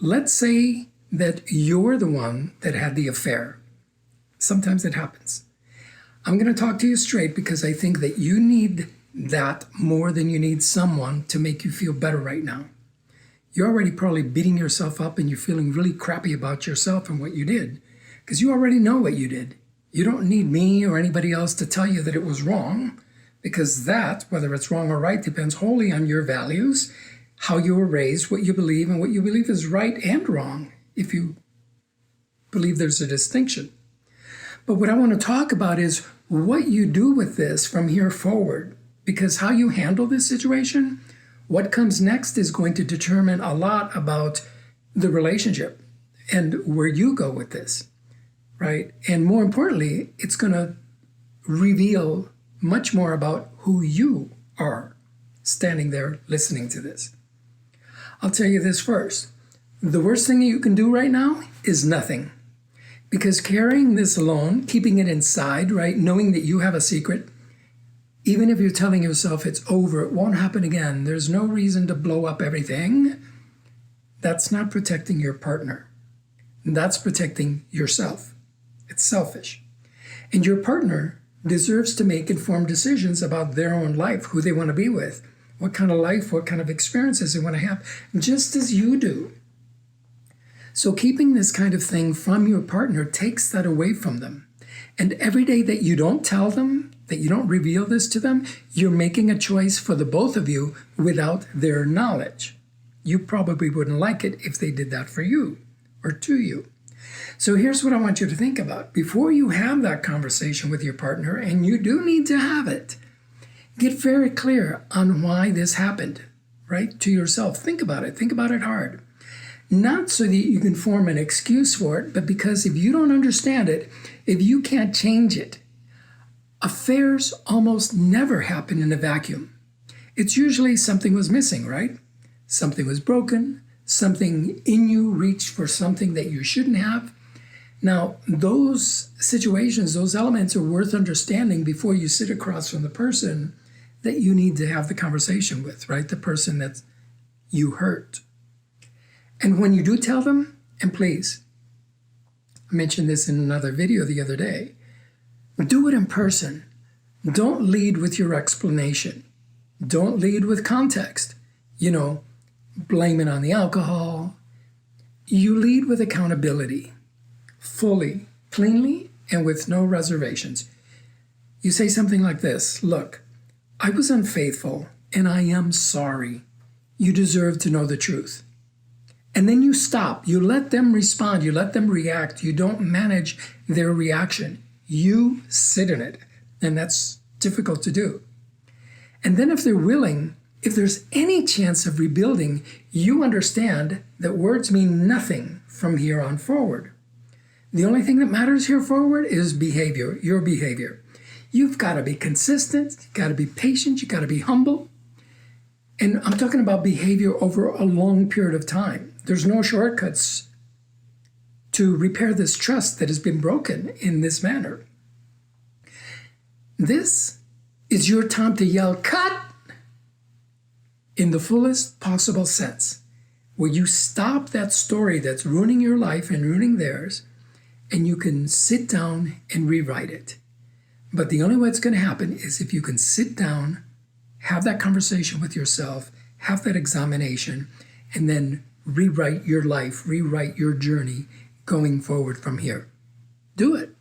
let's say that you're the one that had the affair. Sometimes it happens. I'm going to talk to you straight because I think that you need that more than you need someone to make you feel better right now. You're already probably beating yourself up and you're feeling really crappy about yourself and what you did because you already know what you did. You don't need me or anybody else to tell you that it was wrong, because that, whether it's wrong or right, depends wholly on your values, how you were raised, what you believe, and what you believe is right and wrong, if you believe there's a distinction. But what I want to talk about is what you do with this from here forward, because how you handle this situation, what comes next is going to determine a lot about the relationship and where you go with this, right? And more importantly, it's going to reveal much more about who you are standing there listening to this. I'll tell you this first. The worst thing you can do right now is nothing. Because carrying this alone, keeping it inside, right, knowing that you have a secret, even if you're telling yourself it's over, it won't happen again, there's no reason to blow up everything, that's not protecting your partner. That's protecting yourself. It's selfish. And your partner deserves to make informed decisions about their own life, who they want to be with, what kind of life, what kind of experiences they want to have, just as you do. So keeping this kind of thing from your partner takes that away from them. And every day that you don't tell them, that you don't reveal this to them, you're making a choice for the both of you without their knowledge. You probably wouldn't like it if they did that for you or to you. So here's what I want you to think about. Before you have that conversation with your partner, and you do need to have it, get very clear on why this happened, right? To yourself. Think about it. Think about it hard. Not so that you can form an excuse for it, but because if you don't understand it, if you can't change it, affairs almost never happen in a vacuum. It's usually something was missing, right? Something was broken, something in you reached for something that you shouldn't have. Now, those situations, those elements are worth understanding before you sit across from the person that you need to have the conversation with, right? The person that you hurt. And when you do tell them, and please, I mentioned this in another video the other day, do it in person. Don't lead with your explanation. Don't lead with context. Blame it on the alcohol. You lead with accountability, fully, cleanly, and with no reservations. You say something like this: look, I was unfaithful, and I am sorry. You deserve to know the truth. And then you stop. You let them respond. You let them react. You don't manage their reaction. You sit in it. And that's difficult to do. And then if they're willing, if there's any chance of rebuilding, you understand that words mean nothing from here on forward. The only thing that matters here forward is behavior, your behavior. You've got to be consistent. You've got to be patient. You've got to be humble. And I'm talking about behavior over a long period of time. There's no shortcuts to repair this trust that has been broken in this manner. This is your time to yell, "Cut!" in the fullest possible sense, where you stop that story that's ruining your life and ruining theirs, and you can sit down and rewrite it. But the only way it's going to happen is if you can sit down, have that conversation with yourself, have that examination, and then rewrite your life, rewrite your journey going forward from here. Do it.